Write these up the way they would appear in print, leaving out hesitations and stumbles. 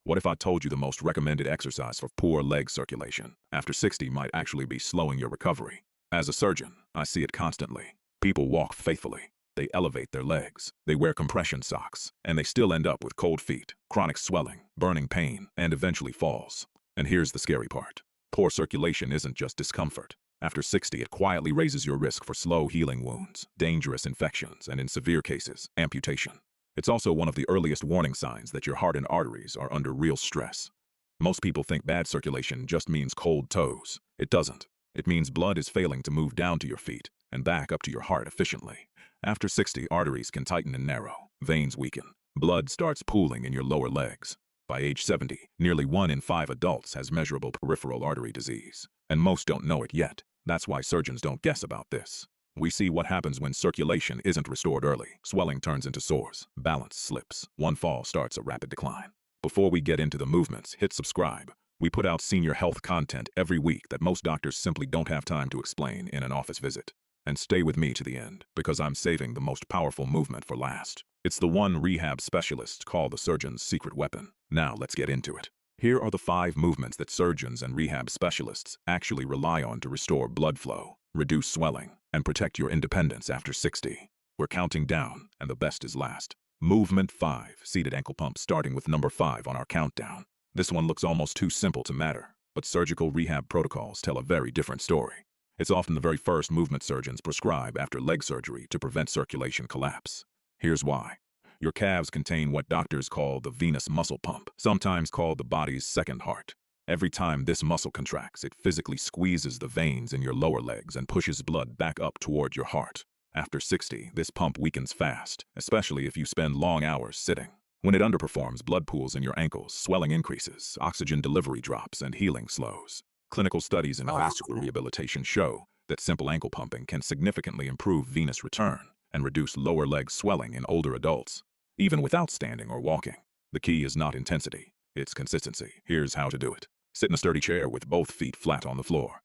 What if I told you the most recommended exercise for poor leg circulation after 60 might actually be slowing your recovery? As a surgeon, I see it constantly. People walk faithfully. They elevate their legs. They wear compression socks, and they still end up with cold feet, chronic swelling, burning pain, and eventually falls. And here's the scary part. Poor circulation isn't just discomfort. After 60, it quietly raises your risk for slow healing wounds, dangerous infections, and in severe cases, amputation. It's also one of the earliest warning signs that your heart and arteries are under real stress. Most people think bad circulation just means cold toes. It doesn't. It means blood is failing to move down to your feet and back up to your heart efficiently. After 60, arteries can tighten and narrow, veins weaken, blood starts pooling in your lower legs. By age 70, nearly 1 in 5 adults has measurable peripheral artery disease, and most don't know it yet. That's why surgeons don't guess about this. We see what happens when circulation isn't restored early. Swelling turns into sores, balance slips, one fall starts a rapid decline. Before we get into the movements, hit subscribe. We put out senior health content every week that most doctors simply don't have time to explain in an office visit. And stay with me to the end, because I'm saving the most powerful movement for last. It's the one rehab specialists call the surgeon's secret weapon. Now let's get into it. Here are the 5 movements that surgeons and rehab specialists actually rely on to restore blood flow, reduce swelling, and protect your independence after 60. We're counting down, and the best is last. Movement 5, seated ankle pump, starting with number 5 on our countdown. This one looks almost too simple to matter, but surgical rehab protocols tell a very different story. It's often the very first movement surgeons prescribe after leg surgery to prevent circulation collapse. Here's why. Your calves contain what doctors call the venous muscle pump, sometimes called the body's second heart. Every time this muscle contracts, it physically squeezes the veins in your lower legs and pushes blood back up toward your heart. After 60, this pump weakens fast, especially if you spend long hours sitting. When it underperforms, blood pools in your ankles, swelling increases, oxygen delivery drops, and healing slows. Clinical studies in vascular rehabilitation show that simple ankle pumping can significantly improve venous return and reduce lower leg swelling in older adults, even without standing or walking. The key is not intensity, it's consistency. Here's how to do it. Sit in a sturdy chair with both feet flat on the floor.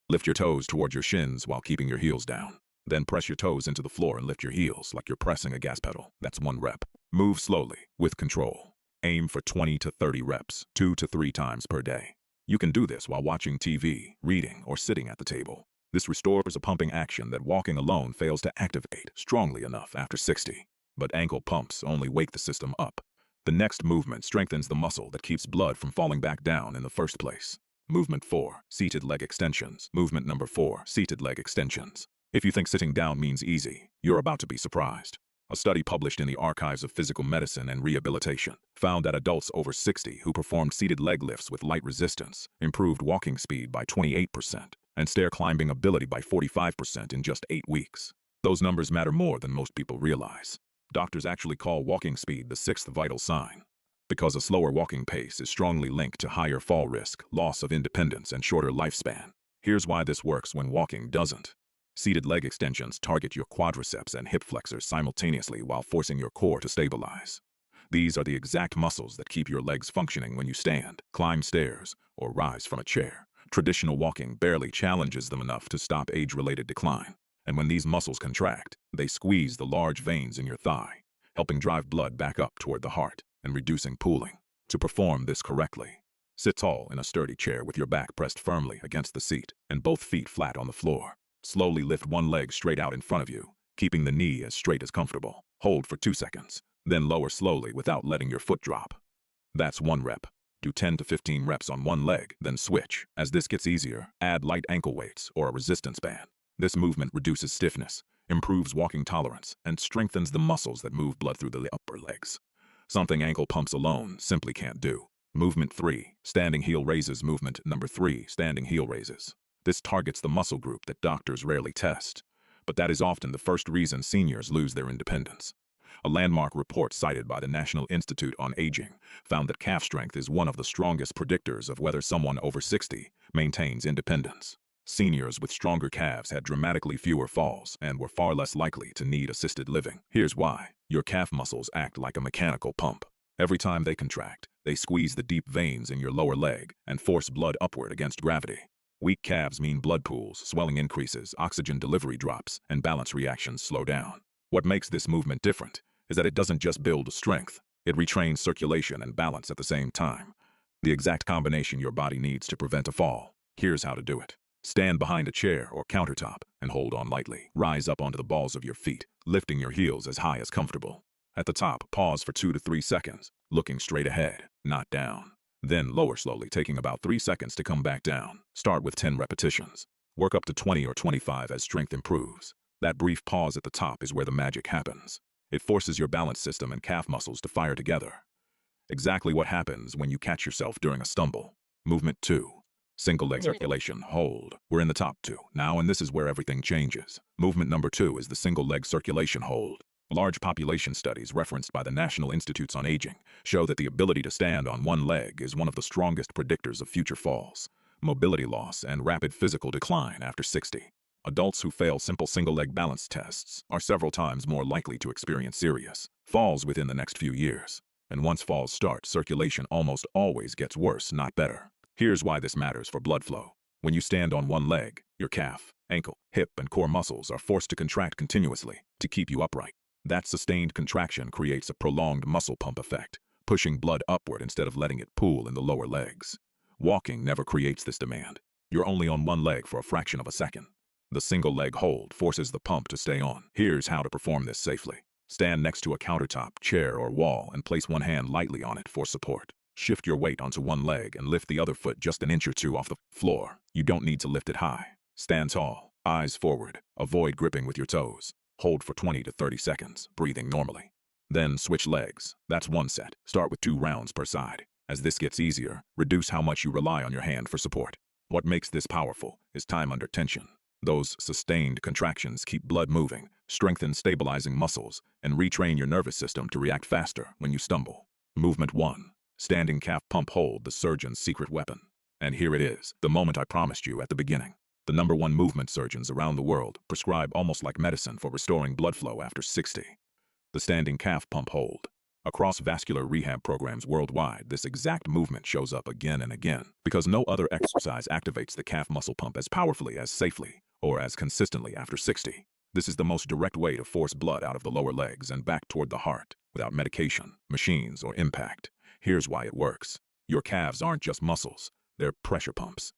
Lift your toes toward your shins while keeping your heels down. Then press your toes into the floor and lift your heels like you're pressing a gas pedal. That's 1 rep. Move slowly, with control. Aim for 20 to 30 reps, 2 to 3 times per day. You can do this while watching TV, reading, or sitting at the table. This restores a pumping action that walking alone fails to activate strongly enough after 60. But ankle pumps only wake the system up. The next movement strengthens the muscle that keeps blood from falling back down in the first place. Movement 4, seated leg extensions. Movement number 4, seated leg extensions. If you think sitting down means easy, you're about to be surprised. A study published in the Archives of Physical Medicine and Rehabilitation found that adults over 60 who performed seated leg lifts with light resistance improved walking speed by 28% and stair climbing ability by 45% in just 8 weeks. Those numbers matter more than most people realize. Doctors actually call walking speed the 6th vital sign, because a slower walking pace is strongly linked to higher fall risk, loss of independence, and shorter lifespan. Here's why this works when walking doesn't. Seated leg extensions target your quadriceps and hip flexors simultaneously while forcing your core to stabilize. These are the exact muscles that keep your legs functioning when you stand, climb stairs, or rise from a chair. Traditional walking barely challenges them enough to stop age-related decline. And when these muscles contract, they squeeze the large veins in your thigh, helping drive blood back up toward the heart and reducing pooling. To perform this correctly, sit tall in a sturdy chair with your back pressed firmly against the seat and both feet flat on the floor. Slowly lift one leg straight out in front of you, keeping the knee as straight as comfortable. Hold for 2 seconds, then lower slowly without letting your foot drop. That's 1 rep. Do 10 to 15 reps on one leg, then switch. As this gets easier, add light ankle weights or a resistance band. This movement reduces stiffness, improves walking tolerance, and strengthens the muscles that move blood through the upper legs. Something ankle pumps alone simply can't do. Movement 3, standing heel raises. Movement number 3, standing heel raises. This targets the muscle group that doctors rarely test, but that is often the first reason seniors lose their independence. A landmark report cited by the National Institute on Aging found that calf strength is one of the strongest predictors of whether someone over 60 maintains independence. Seniors with stronger calves had dramatically fewer falls and were far less likely to need assisted living. Here's why. Your calf muscles act like a mechanical pump. Every time they contract, they squeeze the deep veins in your lower leg and force blood upward against gravity. Weak calves mean blood pools, swelling increases, oxygen delivery drops, and balance reactions slow down. What makes this movement different is that it doesn't just build strength, It retrains circulation and balance at the same time. The exact combination your body needs to prevent a fall. Here's how to do it. Stand behind a chair or countertop and hold on lightly. Rise up onto the balls of your feet, lifting your heels as high as comfortable. At the top, pause for 2 to 3 seconds, looking straight ahead, not down. Then lower slowly, taking about 3 seconds to come back down. Start with 10 repetitions. Work up to 20 or 25 as strength improves. That brief pause at the top is where the magic happens. It forces your balance system and calf muscles to fire together. Exactly what happens when you catch yourself during a stumble. Movement 2. Single leg circulation, hold. We're in the top 2 now, and this is where everything changes. Movement number 2 is the single leg circulation hold. Large population studies referenced by the National Institutes on Aging show that the ability to stand on one leg is one of the strongest predictors of future falls, mobility loss, and rapid physical decline after 60. Adults who fail simple single-leg balance tests are several times more likely to experience serious falls within the next few years. And once falls start, circulation almost always gets worse, not better. Here's why this matters for blood flow. When you stand on one leg, your calf, ankle, hip, and core muscles are forced to contract continuously to keep you upright. That sustained contraction creates a prolonged muscle pump effect, pushing blood upward instead of letting it pool in the lower legs. Walking never creates this demand. You're only on one leg for a fraction of a second. The single leg hold forces the pump to stay on. Here's how to perform this safely. Stand next to a countertop, chair, or wall and place one hand lightly on it for support. Shift your weight onto one leg and lift the other foot just an inch or two off the floor. You don't need to lift it high. Stand tall, eyes forward. Avoid gripping with your toes. Hold for 20 to 30 seconds, breathing normally. Then switch legs. That's one set. Start with 2 rounds per side. As this gets easier, reduce how much you rely on your hand for support. What makes this powerful is time under tension. Those sustained contractions keep blood moving, strengthen stabilizing muscles, and retrain your nervous system to react faster when you stumble. Movement 1. Standing calf pump hold, the surgeon's secret weapon. And here it is, the moment I promised you at the beginning. The #1 movement surgeons around the world prescribe almost like medicine for restoring blood flow after 60. The standing calf pump hold. Across vascular rehab programs worldwide, this exact movement shows up again and again because no other exercise activates the calf muscle pump as powerfully, as safely, or as consistently after 60. This is the most direct way to force blood out of the lower legs and back toward the heart without medication, machines, or impact. Here's why it works. Your calves aren't just muscles, they're pressure pumps.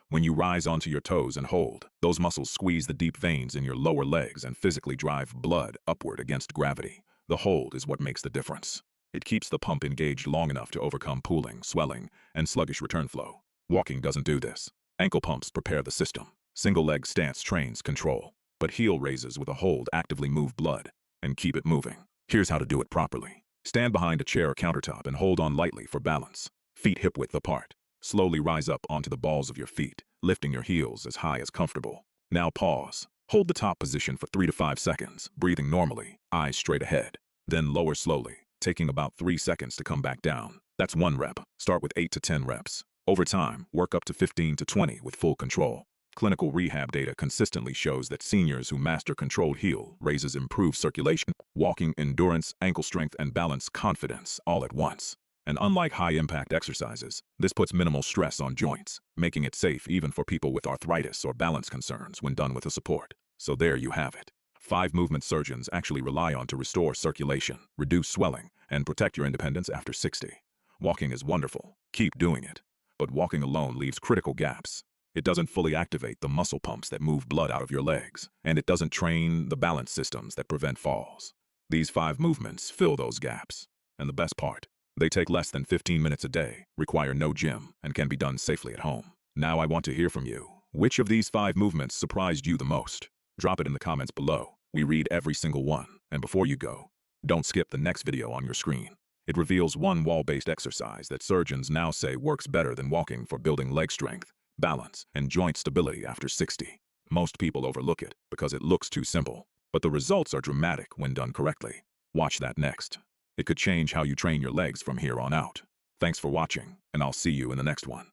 When you rise onto your toes and hold, those muscles squeeze the deep veins in your lower legs and physically drive blood upward against gravity. The hold is what makes the difference. It keeps the pump engaged long enough to overcome pooling, swelling, and sluggish return flow. Walking doesn't do this. Ankle pumps prepare the system. Single leg stance trains control. But heel raises with a hold actively move blood and keep it moving. Here's how to do it properly. Stand behind a chair or countertop and hold on lightly for balance. Feet hip width apart. Slowly rise up onto the balls of your feet, lifting your heels as high as comfortable. Now pause. Hold the top position for 3 to 5 seconds, breathing normally, eyes straight ahead. Then lower slowly, taking about 3 seconds to come back down. That's 1 rep. Start with 8 to 10 reps. Over time, work up to 15 to 20 with full control. Clinical rehab data consistently shows that seniors who master controlled heel raises improved circulation, walking endurance, ankle strength, and balance confidence all at once. And unlike high-impact exercises, this puts minimal stress on joints, making it safe even for people with arthritis or balance concerns when done with a support. So there you have it. 5 movement surgeons actually rely on to restore circulation, reduce swelling, and protect your independence after 60. Walking is wonderful. Keep doing it. But walking alone leaves critical gaps. It doesn't fully activate the muscle pumps that move blood out of your legs, and it doesn't train the balance systems that prevent falls. These 5 movements fill those gaps. And the best part, they take less than 15 minutes a day, require no gym, and can be done safely at home. Now I want to hear from you. Which of these 5 movements surprised you the most? Drop it in the comments below. We read every single one. And before you go, don't skip the next video on your screen. It reveals one wall-based exercise that surgeons now say works better than walking for building leg strength, balance, and joint stability after 60. Most people overlook it because it looks too simple, but the results are dramatic when done correctly. Watch that next. It could change how you train your legs from here on out. Thanks for watching, and I'll see you in the next one.